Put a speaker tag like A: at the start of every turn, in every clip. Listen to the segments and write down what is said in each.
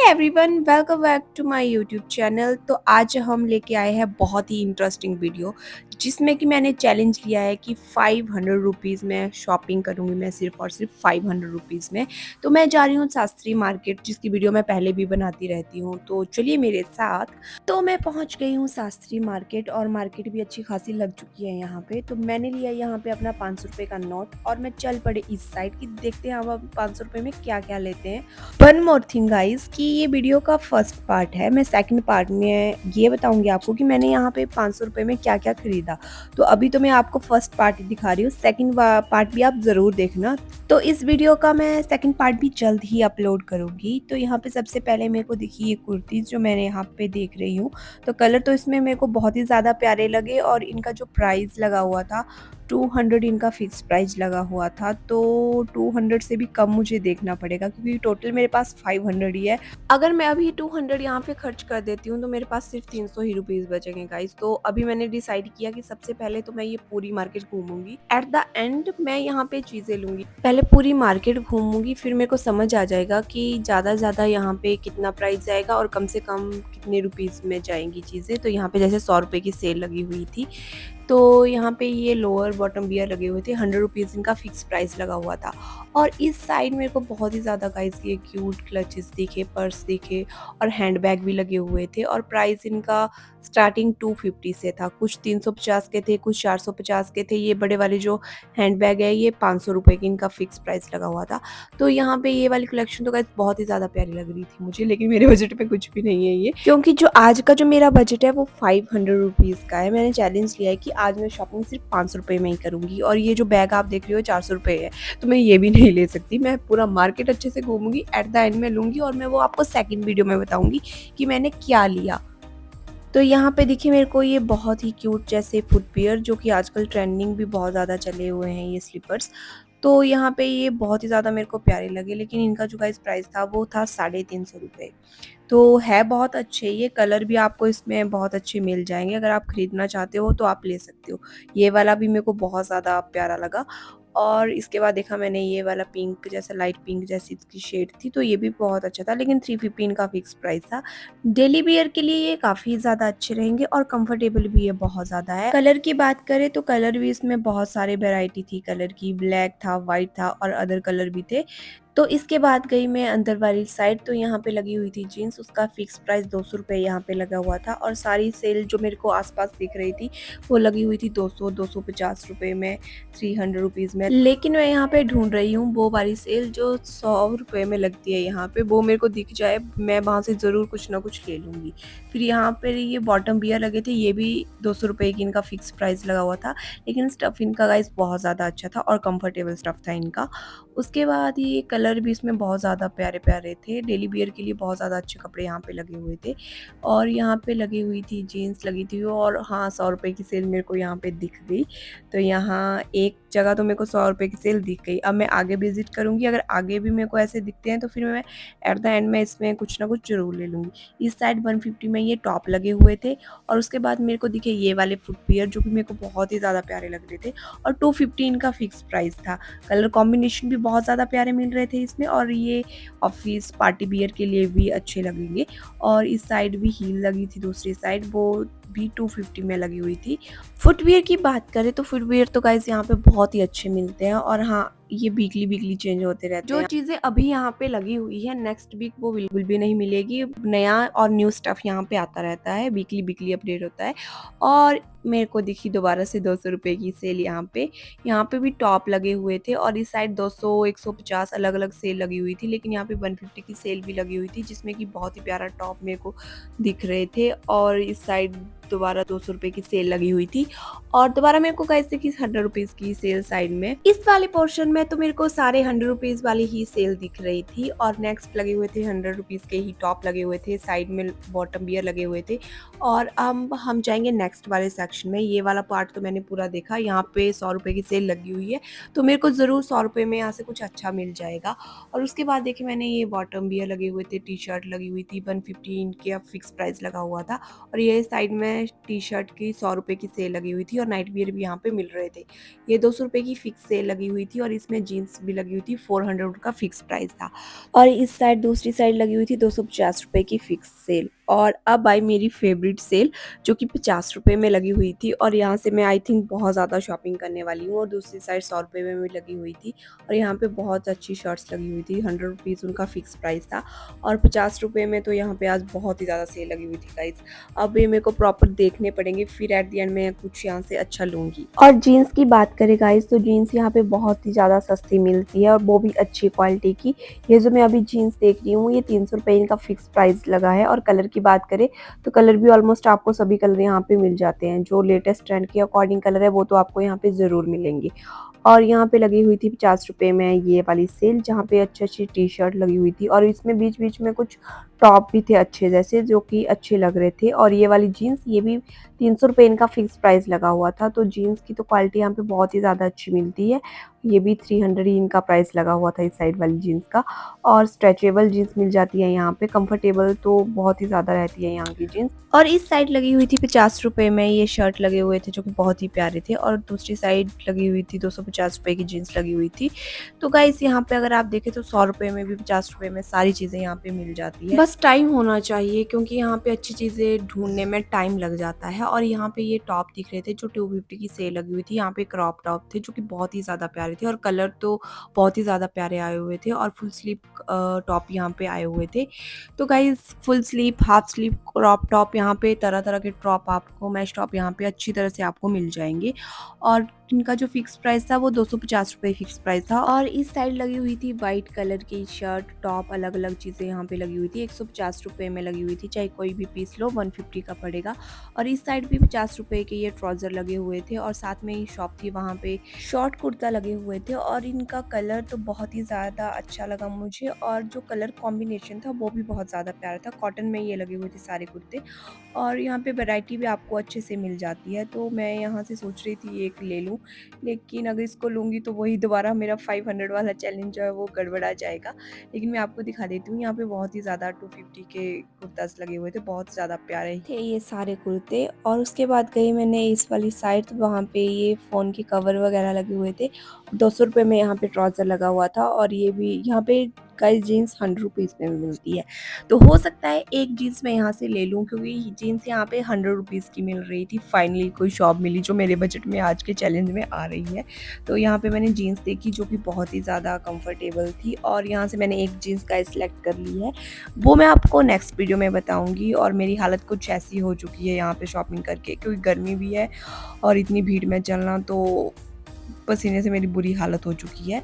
A: Everyone, welcome back to my YouTube channel. तो आज हम लेके आए हैं बहुत ही इंटरेस्टिंग वीडियो, जिसमें कि मैंने चैलेंज लिया है कि 500 रुपीज़ में शॉपिंग करूँगी मैं, सिर्फ और सिर्फ 500 रुपीज़ में। तो मैं जा रही हूँ शास्त्री मार्केट, जिसकी वीडियो मैं पहले भी बनाती रहती हूँ, तो चलिए मेरे साथ। तो मैं पहुँच गई हूँ शास्त्री मार्केट, और मार्केट भी अच्छी खासी लग चुकी है यहाँ पे। तो मैंने लिया यहाँ पे अपना 500 रुपये का नोट, और मैं चल पड़े इस साइड कि देखते हैं हम 500 रुपये में क्या क्या लेते हैं। वन मोर थिंग गाइस, कि ये वीडियो का फर्स्ट पार्ट है। मैं सेकंड पार्ट में ये बताऊंगी आपको कि मैंने यहाँ पे 500 रुपये में क्या क्या खरीदा। तो अभी तो मैं आपको फर्स्ट पार्ट ही दिखा रही हूँ, सेकंड पार्ट भी आप ज़रूर देखना। तो इस वीडियो का मैं सेकंड पार्ट भी जल्द ही अपलोड करूँगी। तो यहाँ पे सबसे पहले मेरे को दिखी ये कुर्तीज़ जो मैंने यहाँ पे देख रही हूँ। तो कलर तो इसमें मेरे को बहुत ही ज़्यादा प्यारे लगे, और इनका जो प्राइस लगा हुआ था 200 इनका फिक्स प्राइस लगा हुआ था। तो 200 से भी कम मुझे देखना पड़ेगा, क्योंकि टोटल मेरे पास 500 ही है। अगर मैं अभी 200 यहाँ पे खर्च कर देती हूँ तो मेरे पास सिर्फ 300 ही रुपीज़ बचेंगे गाइस। तो अभी मैंने डिसाइड किया कि सबसे पहले तो मैं ये पूरी मार्केट घूमूंगी। एट द एंड मैं यहाँ पे चीज़ें लूँगी। पहले पूरी मार्केट घूमूंगी, फिर मेरे को समझ आ जाएगा कि ज़्यादा से ज़्यादा यहाँ पे कितना प्राइस जाएगा और कम से कम कितने रुपीज़ में जाएंगी चीज़ें। तो यहाँ पे जैसे 100 रुपये की सेल लगी हुई थी, तो यहाँ पे ये लोअर बॉटम बियर लगे हुए थे। 100 रुपीज़ इनका फिक्स प्राइस लगा हुआ था। और इस साइड मेरे को बहुत ही ज़्यादा गाइस ये क्यूट क्लचेस दिखे, पर्स दिखे, और हैंडबैग भी लगे हुए थे। और प्राइस इनका स्टार्टिंग 250 से था, कुछ 350 के थे, कुछ 450 के थे। ये बड़े वाले जो हैंडबैग है ये 500 रुपये की इनका फिक्स प्राइस लगा हुआ था। तो यहाँ पे ये वाली कलेक्शन तो गाइस बहुत ही ज़्यादा प्यारी लग रही थी मुझे, लेकिन मेरे बजट में कुछ भी नहीं है ये, क्योंकि जो आज का जो मेरा बजट है वो 500 रुपीज़ का है। मैंने चैलेंज लिया है कि आज मैं शॉपिंग सिर्फ 500 रुपये में ही करूँगी। और ये जो बैग आप देख रहे हो 400 रुपये है, तो मैं ये भी नहीं ले सकती। मैं पूरा मार्केट अच्छे से घूमूंगी, एट द एंड में लूँगी, और मैं वो आपको सेकंड वीडियो में बताऊँगी कि मैंने क्या लिया। तो यहाँ पे देखिए मेरे को ये बहुत ही क्यूट जैसे फुटवियर, जो कि आजकल ट्रेंडिंग भी बहुत ज़्यादा चले हुए हैं ये स्लीपर्स। तो यहाँ पे ये बहुत ही ज़्यादा मेरे को प्यारे लगे, लेकिन इनका जो गाइस प्राइस था वो था 350 रुपये। तो है बहुत अच्छे, ये कलर भी आपको इसमें बहुत अच्छे मिल जाएंगे। अगर आप खरीदना चाहते हो तो आप ले सकते हो। ये वाला भी मेरे को बहुत ज़्यादा प्यारा लगा। और इसके बाद देखा मैंने ये वाला पिंक जैसा, लाइट पिंक जैसी इसकी शेड थी, तो ये भी बहुत अच्छा था, लेकिन 350 का फिक्स प्राइस था। डेली वियर के लिए ये काफ़ी ज़्यादा अच्छे रहेंगे, और कंफर्टेबल भी ये बहुत ज़्यादा है। कलर की बात करें तो कलर भी इसमें बहुत सारे वेराइटी थी कलर की, ब्लैक था, वाइट था, और अदर कलर भी थे। तो इसके बाद गई मैं अंदर वाली साइड, तो यहाँ पे लगी हुई थी जीन्स, उसका फिक्स प्राइस 200 रुपये यहाँ पे लगा हुआ था। और सारी सेल जो मेरे को आसपास दिख रही थी वो लगी हुई थी 200-250 रुपये में, 300 रुपीज़ में। लेकिन मैं यहाँ पे ढूंढ रही हूँ वो वाली सेल जो 100 रुपये में लगती है। यहाँ पे वो मेरे को दिख जाए, मैं वहाँ से ज़रूर कुछ ना कुछ ले लूँगी। फिर यहाँ पर ये बॉटम बियर लगे थे, ये भी 200 रुपये की इनका फिक्स प्राइस लगा हुआ था, लेकिन स्टफ़ इनका गाइस बहुत ज़्यादा अच्छा था और कंफर्टेबल स्टफ़ था इनका। उसके बाद ये कलर भी इसमें बहुत ज़्यादा प्यारे प्यारे थे। डेली वियर के लिए बहुत ज़्यादा अच्छे कपड़े यहाँ पे लगे हुए थे। और यहाँ पे लगी हुई थी जीन्स लगी थी, और हाँ 100 रुपये की सेल मेरे को यहाँ पे दिख गई। तो यहाँ एक जगह तो मेरे को 100 रुपये की सेल दिख गई। अब मैं आगे विजिट करूँगी, अगर आगे भी मेरे को ऐसे दिखते हैं तो फिर मैं एट द एंड में इसमें कुछ ना कुछ ज़रूर ले लूँगी। इस साइड 150 में ये टॉप लगे हुए थे, और उसके बाद मेरे को दिखे ये वाले फुटवियर जो कि मेरे को बहुत ही ज़्यादा प्यारे लग रहे थे, और 250 इनका फिक्स प्राइस था। कलर कॉम्बिनेशन भी बहुत ज़्यादा प्यारे मिल रहे थे इसमें, और ये ऑफिस पार्टी वियर के लिए भी अच्छे लगेंगे। और इस साइड भी हील लगी थी, दूसरी साइड वो भी 250 में लगी हुई थी। फुटवियर की बात करें तो फुटवियर तो गाइस यहाँ पे बहुत ही अच्छे मिलते हैं, और हाँ ये वीकली चेंज होते रहते हैं। जो चीज़ें अभी यहाँ पे लगी हुई है नेक्स्ट वीक वो बिल्कुल भी नहीं मिलेगी। नया और न्यू स्टफ यहाँ पे आता रहता है, वीकली अपडेट होता है। और मेरे को दिखी दोबारा से 200 रुपये की सेल यहाँ पे भी टॉप लगे हुए थे, और इस साइड 200 150 अलग अलग सेल लगी हुई थी, लेकिन यहाँ पे 150 की सेल भी लगी हुई थी, जिसमें कि बहुत ही प्यारा टॉप मेरे को दिख रहे थे। और इस साइड दोबारा 200 रुपये की सेल लगी हुई थी, और दोबारा मेरे को कैसे की 100 रुपीज़ की सेल साइड में। इस वाले पोर्शन में तो मेरे को सारे 100 रुपीज़ वाली ही सेल दिख रही थी, और नेक्स्ट लगे हुए थे 100 रुपीज़ के ही टॉप लगे हुए थे, साइड में बॉटम बियर लगे हुए थे। और अब हम जाएंगे नेक्स्ट वाले सेक्शन में। ये वाला पार्ट तो मैंने पूरा देखा, यहाँ पे 100 रुपये की सेल लगी हुई है, तो मेरे को ज़रूर 100 रुपये में यहाँ से कुछ अच्छा मिल जाएगा। और उसके बाद देखिए मैंने ये बॉटम बियर लगे हुए थे, टी शर्ट लगी हुई थी, 115 के फिक्स प्राइस लगा हुआ था। और ये साइड में में टी शर्ट की 100 रुपये की सेल लगी हुई थी और नाइट वियर भी यहाँ पे मिल रहे थे। ये 200 रुपये की फिक्स सेल लगी हुई थी और इसमें जीन्स भी लगी हुई थी, 400 का फिक्स प्राइस था। और इस साइड दूसरी साइड लगी हुई थी 250 रुपये की फिक्स सेल। और अब आई मेरी फेवरेट सेल जो कि 50 रुपये में लगी हुई थी और यहाँ से मैं आई थिंक बहुत ज़्यादा शॉपिंग करने वाली हूँ। और दूसरी साइड 100 रुपये में भी लगी हुई थी और यहाँ पे बहुत अच्छी शर्ट्स लगी हुई थी। 100 रुपीज़ उनका फिक्स प्राइस था और 50 रुपये में तो यहाँ पे आज बहुत ही ज़्यादा सेल लगी हुई थी गाइस। अब ये मेरे को प्रॉपर देखने पड़ेंगे, फिर एट द एंड मैं कुछ यहाँ से अच्छा लूँगी। और जीन्स की बात करें गाइस तो जीन्स यहाँ पे बहुत ही ज़्यादा सस्ती मिलती है और वो भी अच्छी क्वालिटी की। ये जो मैं अभी जीन्स देख रही हूँ ये 300 रुपये इनका फिक्स प्राइस लगा है। और कलर की बात करें तो कलर भी ऑलमोस्ट आपको सभी कलर यहाँ पे मिल जाते हैं। जो लेटेस्ट ट्रेंड के अकॉर्डिंग कलर है वो तो आपको यहाँ पे ज़रूर मिलेंगे। और यहाँ पे लगी हुई थी 50 रुपये में ये वाली सेल, जहाँ पे अच्छी अच्छी टी शर्ट लगी हुई थी और इसमें बीच बीच में कुछ टॉप भी थे अच्छे जैसे, जो कि अच्छे लग रहे थे। और ये वाली जीन्स ये भी 300 रुपये इनका फिक्स प्राइस लगा हुआ था। तो जीन्स की तो क्वालिटी यहाँ पे बहुत ही ज़्यादा अच्छी मिलती है। ये भी 300 ही इनका प्राइस लगा हुआ था इस साइड वाली जीन्स का। और स्ट्रेचेबल जीन्स मिल जाती है यहाँ पे, कंफर्टेबल तो बहुत ही ज़्यादा रहती है यहाँ की जीन्स। और इस साइड लगी हुई थी 50 रुपये में ये शर्ट लगे हुए थे जो कि बहुत ही प्यारे थे। और दूसरी साइड लगी हुई थी 250 रुपये की जीन्स लगी हुई थी। तो गाइस यहाँ पे अगर आप देखें तो 100 रुपये में भी 50 रुपये में सारी चीज़ें यहाँ पे मिल जाती है। बस टाइम होना चाहिए क्योंकि यहाँ पे अच्छी चीज़ें ढूंढने में टाइम लग जाता है। और यहाँ पे ये टॉप दिख रहे थे जो 250 की सेल लगी हुई थी। यहाँ पे क्रॉप टॉप थे जो कि बहुत ही ज़्यादा प्यारे थे और कलर तो बहुत ही ज़्यादा प्यारे आए हुए थे। और फुल स्लीव टॉप यहाँ पे आए हुए थे। तो guys full sleeve, half sleeve, crop top, यहाँ पे तरह तरह के टॉप आपको, मैच टॉप यहाँ पे अच्छी तरह से आपको मिल जाएंगे। और इनका जो फिक्स प्राइस था वो 250 रुपये फिक्स प्राइस था। और इस साइड लगी हुई थी वाइट कलर की शर्ट, टॉप, अलग अलग चीज़ें यहाँ पे लगी हुई थी। 150 रुपये में लगी हुई थी, चाहे कोई भी पीस लो 150 का पड़ेगा। और इस साइड भी 50 रुपये के ये ट्राउज़र लगे हुए थे और साथ में ही शॉप थी वहाँ पे शॉर्ट कुर्ता लगे हुए थे। और इनका कलर तो बहुत ही ज़्यादा अच्छा लगा मुझे और जो कलर कॉम्बिनेशन था वो भी बहुत ज़्यादा प्यारा था। कॉटन में ये लगे हुए थे सारे कुर्ते और यहाँ पे वैरायटी भी आपको अच्छे से मिल जाती है। तो मैं यहाँ से सोच रही थी एक ले लूँ, लेकिन अगर इसको लूँगी तो वही दोबारा मेरा 500 वाला चैलेंज जो है वो गड़बड़ा जाएगा। लेकिन मैं आपको दिखा देती हूँ, यहाँ पे बहुत ही ज़्यादा 250 के कुर्तास लगे हुए थे, बहुत ज़्यादा प्यारे थे ये सारे कुर्ते। और उसके बाद गई मैंने इस वाली साइड, तो वहाँ पे ये फ़ोन के कवर वगैरह लगे हुए थे। 200 रुपये में यहाँ पे ट्राउज़र लगा हुआ था। और ये भी यहाँ पे गाइस जीन्स 100 रुपीज़ में मिलती है। तो हो सकता है एक जीन्स मैं यहाँ से ले लूँ क्योंकि जीन्स यहाँ पे 100 रुपीज़ की मिल रही थी। फाइनली कोई शॉप मिली जो मेरे बजट में आज के चैलेंज में आ रही है। तो यहाँ पे मैंने जीन्स देखी जो कि बहुत ही ज़्यादा कंफर्टेबल थी और यहाँ से मैंने एक जीन्स का सिलेक्ट कर ली है। वो मैं आपको नेक्स्ट वीडियो में बताऊँगी। और मेरी हालत कुछ ऐसी हो चुकी है यहाँ पे शॉपिंग करके, क्योंकि गर्मी भी है और इतनी भीड़ में चलना, तो पसीने से मेरी बुरी हालत हो चुकी है।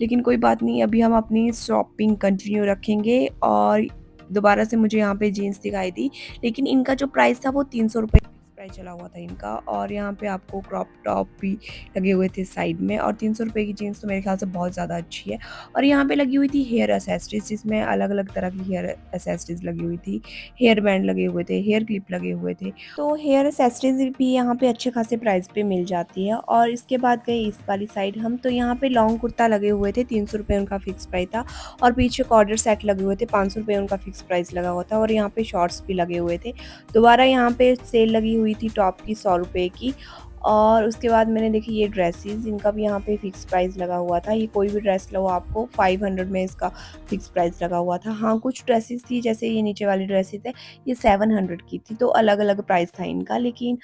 A: लेकिन कोई बात नहीं, अभी हम अपनी शॉपिंग कंटिन्यू रखेंगे। और दोबारा से मुझे यहाँ पे जीन्स दिखाई दी, लेकिन इनका जो प्राइस था वो 300 रुपये प्राइस चला हुआ था इनका। और यहाँ पे आपको क्रॉप टॉप भी लगे हुए थे साइड में। और 300 रुपये की जीन्स तो मेरे ख्याल से बहुत ज़्यादा अच्छी है। और यहाँ पे लगी हुई थी हेयर एसेसरीज, जिसमें अलग अलग तरह की हेयर एसेसरीज लगी हुई थी। हेयर बैंड लगे हुए थे, हेयर क्लिप लगे हुए थे। तो हेयर एसेसरीज भी यहाँ पे अच्छे खासे प्राइस पे मिल जाती है। और इसके बाद गए इस वाली साइड हम, तो यहाँ पे लॉन्ग कुर्ता लगे हुए थे, 300 रुपये उनका फिक्स प्राइस था। और पीछे कॉर्डर सेट लगे हुए थे, 500 रुपये उनका फिक्स प्राइस लगा हुआ था। और यहाँ पे शॉर्ट्स भी लगे हुए थे। दोबारा यहाँ पे सेल लगी हुई थी टॉप की 100 रुपये की। और उसके बाद मैंने देखी ये ड्रेसेस, इनका भी यहाँ पे फिक्स प्राइस लगा हुआ था। ये कोई भी ड्रेस लो आपको 500 में इसका फिक्स प्राइस लगा हुआ था। हाँ, कुछ ड्रेसेस थी जैसे ये नीचे वाली ड्रेसेस है, ये 700 की थी, तो अलग अलग प्राइस था इनका। लेकिन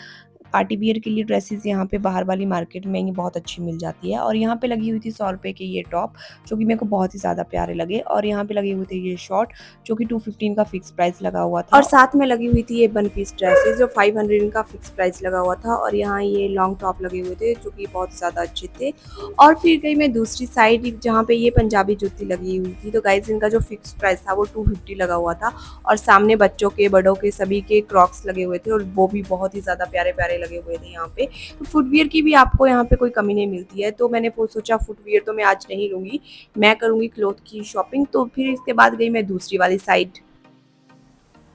A: पार्टी वियर के लिए ड्रेसेस यहाँ पे बाहर वाली मार्केट में ये बहुत अच्छी मिल जाती है। और यहाँ पे लगी हुई थी 100 रुपये के ये टॉप जो कि मेरे को बहुत ही ज़्यादा प्यारे लगे। और यहाँ पे लगे हुए थे ये शॉर्ट जो कि 215 का फिक्स प्राइस लगा हुआ था। और साथ में लगी हुई थी ये 1 पीस ड्रेसेस जो 500 का फिक्स प्राइस लगा हुआ था। और यहाँ ये लॉन्ग टॉप लगे हुए थे जो कि बहुत ज़्यादा अच्छे थे। और फिर गई मैं दूसरी साइड जहाँ पे ये पंजाबी जुत्ती लगी हुई थी। तो गाइस इनका जो फिक्स प्राइस था वो 250 लगा हुआ था। और सामने बच्चों के, बड़ों के, सभी के क्रॉक्स लगे हुए थे और वो भी बहुत ही ज़्यादा प्यारे प्यारे लगे हुए थे यहाँ पे। तो फुटवियर की भी आपको यहाँ पे कोई कमी नहीं मिलती है। तो मैंने सोचा फुटवियर तो मैं आज नहीं लूँगी, मैं करूँगी क्लॉथ की शॉपिंग। तो फिर इसके बाद गई मैं दूसरी वाली साइड।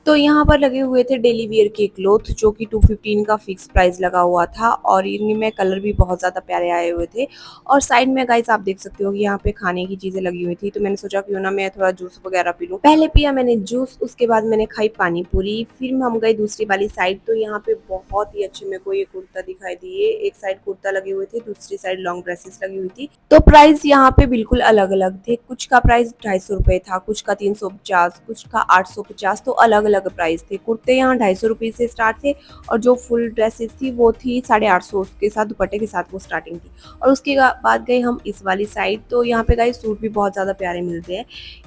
A: तो यहाँ पर लगे हुए थे डेली वियर के क्लोथ जो कि 215 का फिक्स प्राइस लगा हुआ था और इनमें कलर भी बहुत ज़्यादा प्यारे आए हुए थे। और साइड में गाइस आप देख सकते हो कि यहाँ पे खाने की चीज़ें लगी हुई थी, तो मैंने सोचा क्यों ना मैं थोड़ा जूस वगैरह पी लूँ। पहले पिया मैंने जूस, उसके बाद मैंने खाई पानी पूरी, फिर हम गए दूसरी वाली साइड। तो यहाँ पे बहुत ही अच्छे मेरे को ये कुर्ता दिखाई दिए। एक साइड कुर्ता लगे हुए थे, दूसरी साइड लॉन्ग ड्रेसेस लगी हुई थी। तो प्राइस यहाँ पे बिल्कुल अलग अलग थे। कुछ का प्राइस 250 रुपये था, कुछ का 350, कुछ का 850। तो अलग अलग प्राइस थे। कुर्ते यहाँ 250 रुपये से स्टार्ट थे और जो फुल ड्रेसेस थी वो थी 850 के साथ, दुपट्टे के साथ वो स्टार्टिंग थी। और उसके बाद गए हम इस वाली साइड। तो यहाँ पे गाइस सूट भी बहुत ज़्यादा प्यारे मिलते हैं।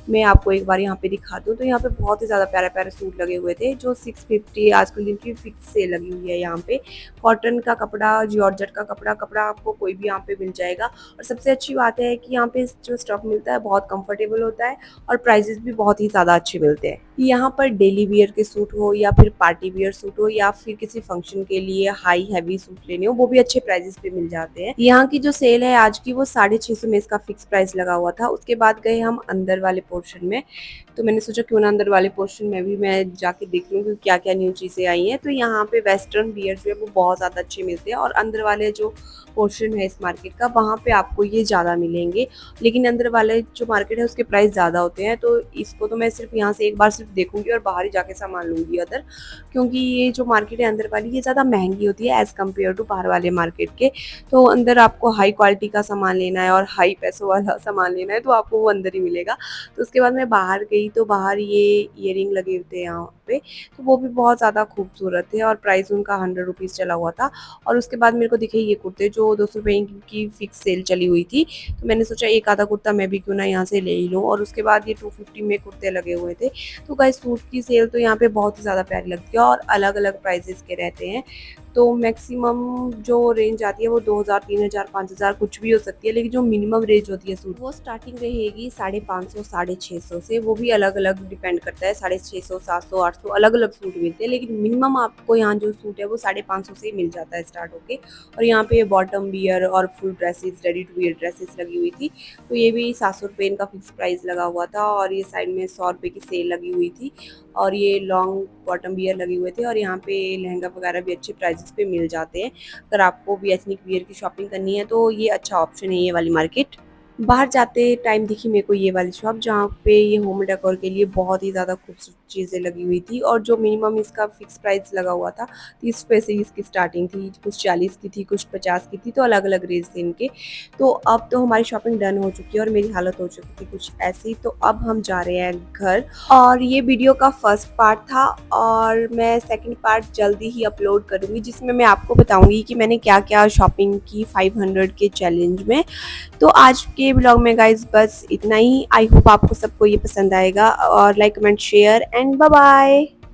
A: मैं आपको एक बार यहाँ पे दिखा दूँ तो यहाँ पे बहुत ही ज़्यादा प्यारे प्यारे सूट लगे हुए थे जो 650 आजकल इनकी फिक्स सेल लगी हुई है। यहाँ पे कॉटन का कपड़ा, जॉर्जेट का कपड़ा आपको कोई भी यहाँ पे मिल जाएगा। और सबसे अच्छी बात है कि यहाँ पे जो स्टफ मिलता है बहुत कंफर्टेबल होता है और प्राइजेस भी बहुत ही ज़्यादा अच्छे मिलते हैं। यहाँ पर डेली वियर के सूट हो या फिर पार्टी वियर सूट हो या फिर किसी फंक्शन के लिए हाई हैवी सूट लेने हो, वो भी अच्छे प्राइजेस पे मिल जाते हैं। यहाँ की जो सेल है आज की वो 650 में इसका फिक्स प्राइस लगा हुआ था। उसके बाद गए हम अंदर वाले पोर्शन में। तो मैंने सोचा क्यों ना अंदर वाले पोर्शन में भी मैं जाके देख लूँ कि क्या क्या न्यू चीज़ें आई हैं। तो यहाँ पे वेस्टर्न वियर जो है वो बहुत ज़्यादा अच्छे मिलते हैं और अंदर वाले जो पोर्शन है इस मार्केट का वहाँ पे आपको ये ज़्यादा मिलेंगे। लेकिन अंदर वाले जो मार्केट है उसके प्राइस ज़्यादा होते हैं। तो इसको तो मैं सिर्फ यहाँ से एक बार सिर्फ देखूंगी और बाहर ही जाके सामान लूँगी अदर, क्योंकि ये जो मार्केट है अंदर वाली ये ज़्यादा महंगी होती है एज़ कम्पेयर टू बाहर वाले मार्केट के। तो अंदर आपको हाई क्वालिटी का सामान लेना है और हाई पैसों वाला सामान लेना है तो आपको वो अंदर ही मिलेगा। तो उसके बाद मैं बाहर गई तो बाहर ये ईयरिंग लगे हुए थे यहाँ पे, तो वो भी बहुत ज़्यादा खूबसूरत थे और प्राइस उनका 100 रुपीज़ चला हुआ था। और उसके बाद मेरे को दिखे ये कुर्ते जो 200 रुपये की फिक्स सेल चली हुई थी। तो मैंने सोचा एक आधा कुर्ता मैं भी क्यों ना यहाँ से ले ही लूँ। और उसके बाद ये 250 में कुर्ते लगे हुए थे। तो गाइस सूट की सेल तो यहाँ पे बहुत ही ज़्यादा प्यारी लगती है और अलग अलग प्राइजेस के रहते हैं। तो मैक्सिमम जो रेंज आती है वो 2000, 3000, 5000 कुछ भी हो सकती है, लेकिन जो मिनिमम रेंज होती है सूट वो स्टार्टिंग रहेगी 550, 650 से। वो भी अलग अलग डिपेंड करता है, 650, 700, 800 अलग अलग सूट मिलते हैं। लेकिन मिनिमम आपको यहाँ जो सूट है वो 550 से ही मिल जाता है स्टार्ट होके। और यहाँ पे बॉटम वियर और full dresses, ready to wear dresses लगी हुई थी। तो ये भी 700 रुपये इनका फिक्स प्राइस लगा हुआ था और ये साइड में 100 रुपये की सेल लगी हुई थी। और ये लॉन्ग बॉटम वियर लगे हुए थे और यहाँ पे लहंगा वगैरह भी अच्छे प्राइसेस पे मिल जाते हैं। अगर आपको भी एथनिक वियर की शॉपिंग करनी है तो ये अच्छा ऑप्शन है ये वाली मार्केट। बाहर जाते टाइम दिखी मेरे को ये वाली शॉप जहाँ पे ये होम डेकोर के लिए बहुत ही ज़्यादा खूबसूरत चीज़ें लगी हुई थी और जो मिनिमम इसका फिक्स प्राइस लगा हुआ था 30 रुपये से इसकी स्टार्टिंग थी, कुछ 40 की थी, कुछ 50 की थी। तो अलग अलग रेंज थे इनके। तो अब तो हमारी शॉपिंग डन हो चुकी है और मेरी हालत हो चुकी थी कुछ ऐसी। तो अब हम जा रहे हैं घर और ये वीडियो का फर्स्ट पार्ट था और मैं सेकंड पार्ट जल्दी ही अपलोड करूँगी जिसमें मैं आपको बताऊँगी कि मैंने क्या क्या शॉपिंग की 500 के चैलेंज में। तो आज के ब्लॉग में गाइज बस इतना ही। आई होप आपको सबको ये पसंद आएगा और like comment share and bye bye.